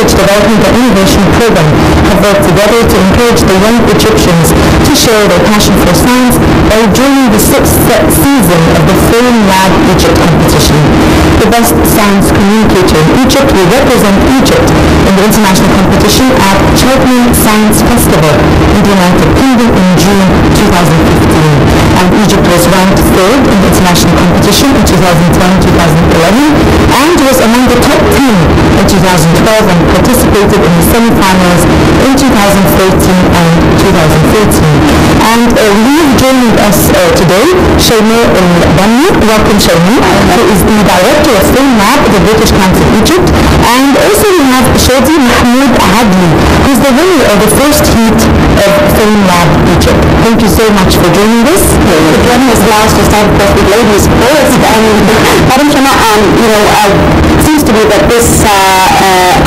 Research, Development and Innovation Program have worked together to encourage the young Egyptians to share their passion for science by joining the 6th season of the Film Lab Egypt competition. The best science communicator in Egypt will represent Egypt in the international competition at Cheltenham Science Festival in the United Kingdom in June 2015. And Egypt was ranked 3rd in the international competition in 2010-2011 and was among the top 10 in 2012 and participated in the semi-finals in 2013 and 2014. And we have joined us today Shaimaa Banna. Welcome, Shaimaa, who is the director of Film Lab at the British Council Egypt. And also we have Shady who is the winner of the first heat of Film Lab Egypt. Thank you so much for joining us. For joining us last to start with ladies first. Madam Shaimaa, it seems to me that this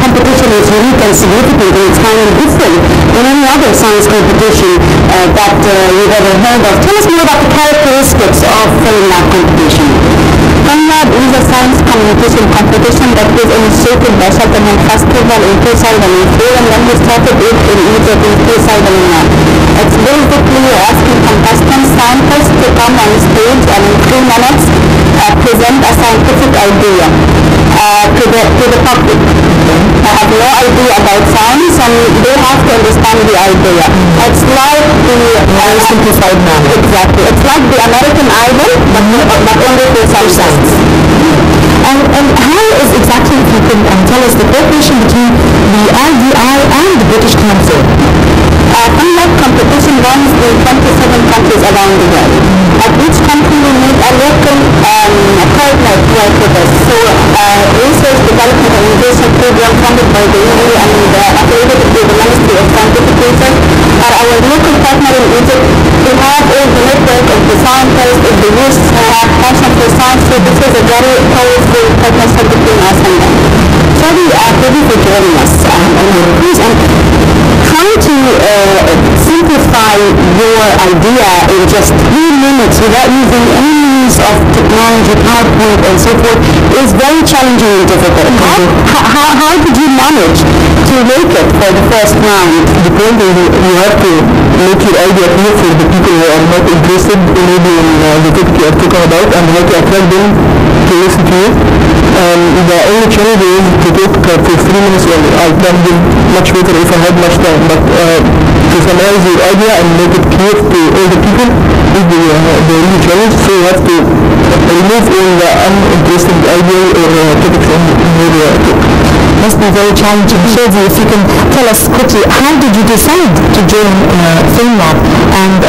competition is unique and significant in its kind and different than any other science competition that you've ever heard of. Tell us more about the characteristics of Film Lab competition. Film Lab is a science communication competition that was initiated by Cheltenham Festival in 2004, and then we started it in Egypt in 2009. It's basically asking contestants, scientists, to come on stage and in 3 minutes present a scientific idea to the public. They have no idea about science and they have to understand the idea. It's like the simplified manner. Exactly. It's like the American Idol, but only for science. And how is exactly, if you can tell us, the cooperation between the RDI and the British Council? Film Lab competition runs in 27 countries around the world. At each country we need a local partner to work with us. So Research, Development and Innovation Program funded by the EU and affiliated to the Ministry of Scientific Research are our local partner in Egypt. We have all the network of the scientists, of the youth who have passion for science, so this is a very powerful partnership between us and them. Shady, thank you for joining us on your cruise. Trying to simplify your idea in just 3 minutes without using any means of technology, PowerPoint and so forth is very challenging and difficult. How did you manage to make it for the first round? The point is you have to make your idea clear for the people who are not interested maybe in the topic you are talking about, and how to attract them to listen to you. The only challenge is to talk for 3 minutes, or I can do much better if I had much time, but to summarize your idea and make it clear to all the people is the real challenge. So you have to remove all the uninteresting ideas or topics in your talk. Must be very challenging. Shady, if you can tell us quickly, how did you decide to join Film Lab? And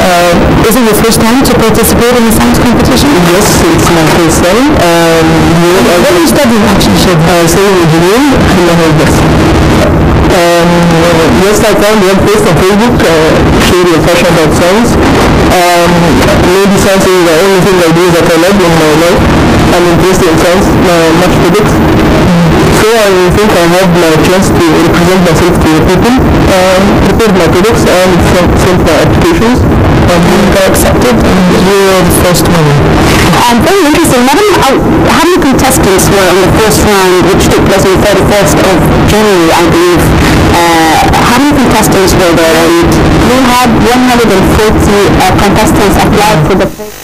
is it your first time to participate in a science competition? Yes, it's my first time. What are you studying actually, Shady? Civil engineering in Mohamed. Yes, I found one post on Facebook, share your passion about science. Maybe science is the only thing I do that I love in my life. I'm interested in science, much physics. So I think I have my chance to represent myself to the people, prepare my products and send my applications. And you got accepted and you're the first one. Very interesting. Madam, how many contestants were on the first round, which took place on the 31st of January, I believe? How many contestants were there? And we had 140 contestants applied for the first.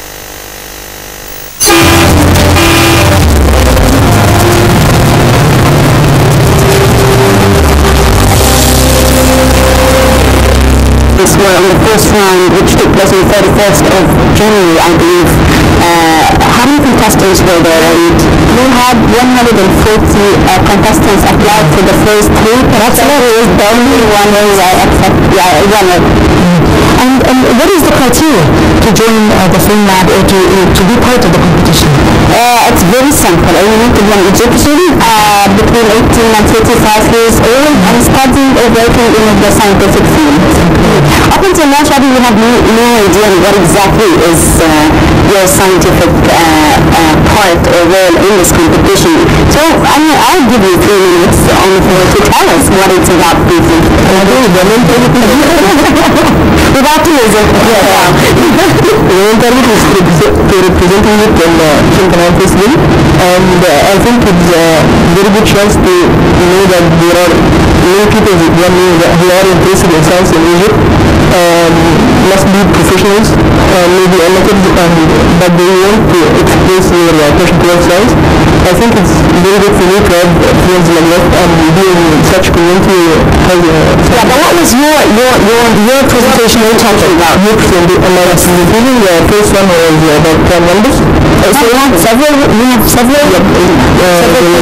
Were on the first round, which took place on the 31st of January, I believe. How many contestants were there? And we had 140 contestants applied for the first heat. That's the only one who winner. And what is the criteria to join the Film Lab or to be part of the competition? It's very simple. You need to be an Egyptian between 18 and 35 years old and studying or working in the scientific field. Up until now, Shady, we have no idea what exactly is your scientific part or role in this competition. So, I'll give you 3 minutes on the floor to tell us what it's about briefly? With optimism. The main target is to represent Egypt in Shaimaa Festival, and I think it's a very good chance to know that there are many people who are interested in science in Egypt, must be professionals, maybe amateurs, but they want to express their passion towards science. I think it's very good for me to have friends like that, and being in such community has Yeah, but what was your presentation you're talking about? My presentation, the first one was about prime numbers. So you have several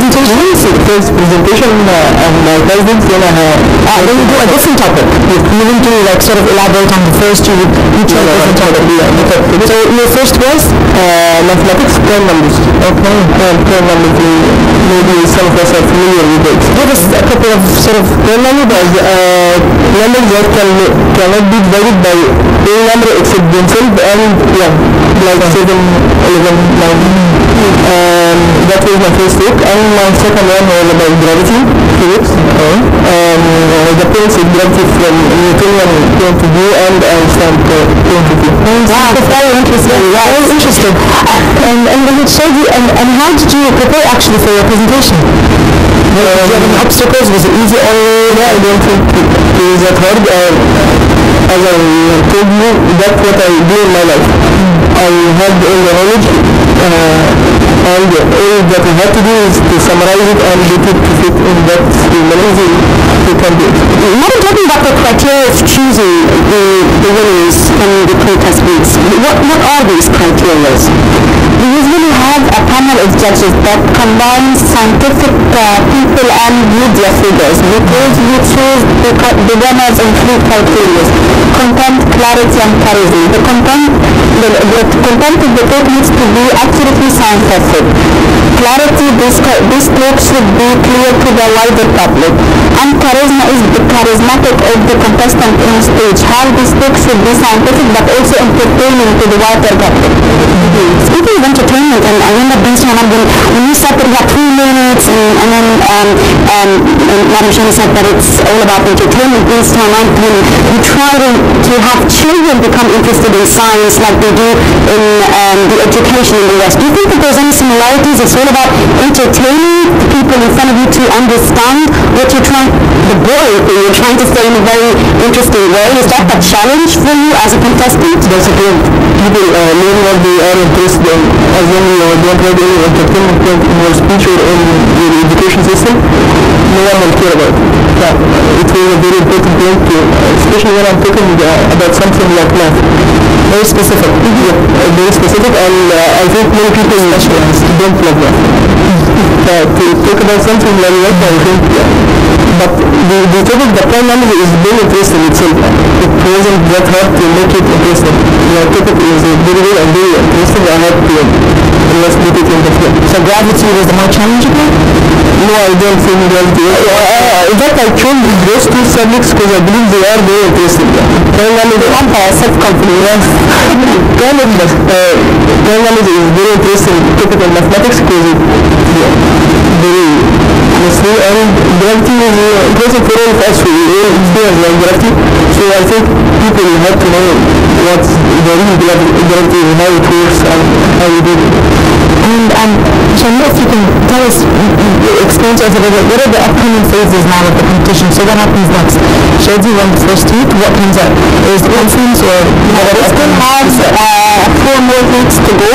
presentations? First presentation and my president, then then you do a different topic. You wouldn't do like sort of elaborate on the first, you try a different topic. Okay. So your first was? Mathematics, prime numbers. Okay. Prime numbers, maybe some of us are familiar with it. Give us a couple of sort of prime numbers, numbers that cannot be divided by any number except themselves, and like 7, 11, 9. That was my first talk, and my second one was about gravity, physics. The principles of gravity from Newtonian point of view and Einstein point of view. Wow, that's very interesting. Yeah, very interesting. And then it showed you, and how did you prepare actually for your presentation? Did you have any obstacles? Was it easy or? I don't think it was that hard. As I told you, that's what I do in my life. I have all the knowledge, and all that I have to do is to summarize it and get it to fit in that easy to can do it. Now we're talking about the criteria of choosing the winners from the contest weeks. What are these criteria? We usually have a panel of judges that combines scientific people and media figures. Because we choose the winners in 3 criteria: content, clarity, and charisma. The content of the talk needs to be absolutely scientific. Clarity, this talk should be clear to the wider public. And charisma is the charismatic of the contestant on stage. How this talk should be scientific but also entertaining to the wider public. Speaking of entertainment, and I remember when you said that we had 3 minutes, and then Madam Shady said that it's all about entertainment, we try to have children become interested in science like they do in the education in the West. Do you think that there's any similarities? It's all about entertaining the people in front of you to understand what you're trying to say in a very interesting way. Is that a challenge for you as a contestant? That's a good. People learn what they are interested in. As long as you don't have any entertainment point in your speech or in your education system, no one will care about it. It was a very important point to, especially when I'm talking about something like math. Very specific. Very specific, and I think many people don't love that. To talk about something like that, I think, but the topic, the prime number, is very interesting itself. It wasn't that hard to make it interesting. The topic is very good and very interesting. I had to put it in the film. So gravity was the more challenging one? No, I don't think gravity. In fact, I chose those 2 subjects because I believe they are very interesting. Prime number is self-confidence. Prime number is very interesting topic in mathematics because it's very useful, and gravity is important for all of us. We all experience like gravity, so I think people have to know what's the real gravity and how it works and how we do it. And Shaimaa, if you can tell us, explain to us a little bit, what are the upcoming phases now of the competition? So what happens next? Shady won the first week, what comes up? Is the conference or? We still have 4 more weeks to go.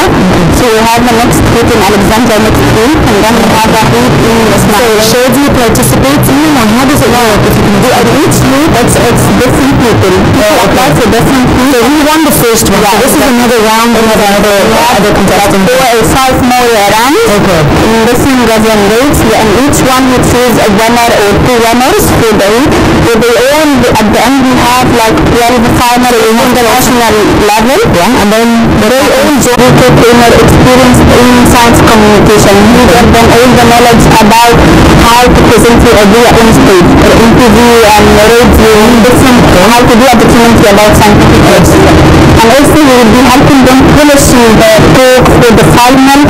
So we have the next week in Alexandria next week, and then we have a week in Ismail. So Shady participates in, or how does it work? If you can do it each week, it's different people. People apply for different people. So we won the first one. So this is another round, other contestants. 4 or 5 more rounds. Okay. In different dozen rates, and each one we choose a winner or 2 winners for the week. At the end we have like 12 finals in the national level. Yeah, and then they all join their experience in science communication. You get them all the knowledge about how to present your idea on stage, or interview and radio, different how to do a documentary about scientific research. And also we will be helping them polish the talk for the final,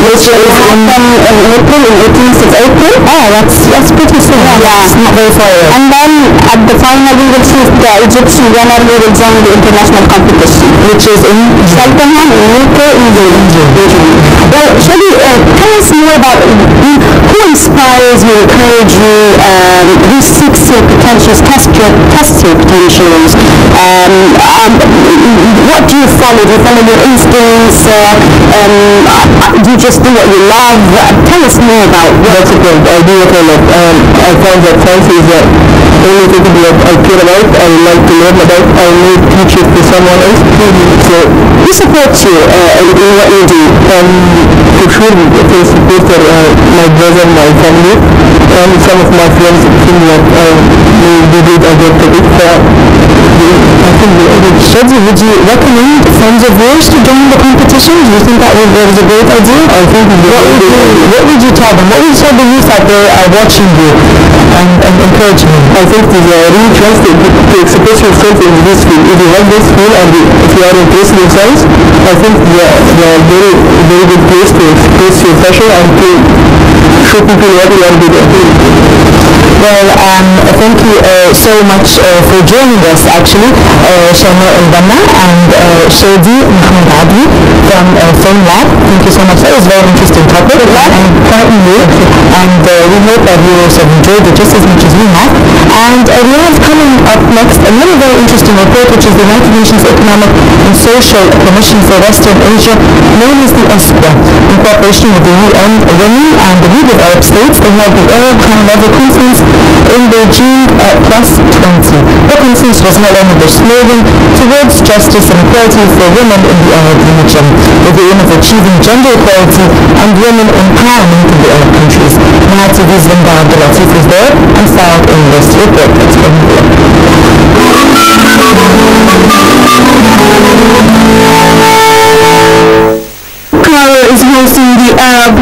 which will in April, in 18th of April. Oh, that's pretty soon. Yeah. It's not very far away. And then at the final we will see the Egyptian winner who will join the international competition, Which is in Cheltenham in UK in June. Well, Shady, tell us more about who inspires you, encourages you, who seeks your potentials, tests your potentials. What do you follow? Do you follow your instincts? Do you just do what you love? Tell us more about That's the point. I do what I love. I find that science is the only thing that I care about, I would like to learn about, I may teach it to someone else. So who supports you in what you do? for sure, to support my brother, my family, and some of my friends think that I may be good at that topic. I think Shady, would you recommend friends of yours to join the competition? Do you think that was a great idea? I think What would you tell them? What would you tell the youth out there are watching you and encouraging them? I think it is a real chance to express yourself in this field. If you have this field and if you are interested in science, I think they are a very good place to express your passion and to show people what you are good at. Well, thank you so much for joining us, actually, Shaimaa and Banna, and Shady Mohamed from Film Lab. Thank you so much. That was a very interesting topic, and quite new, and we hope that you also enjoyed it just as much as we have. And we have coming up next another very interesting report, which is the United Nations Economic and Social Commission for Western Asia, known as the ESPA, in cooperation with the UN Women and the League of Arab States. They held the Arab High-Level Conference in Beijing +20. The conference was held under the slogan "Towards Justice and Equality for Women in the Arab Region," with the aim of achieving gender equality and women empowerment in the Arab countries. Now TV's Linda Abdulatif is there and filed in this report. That's from here. Qatar is hosting the Arab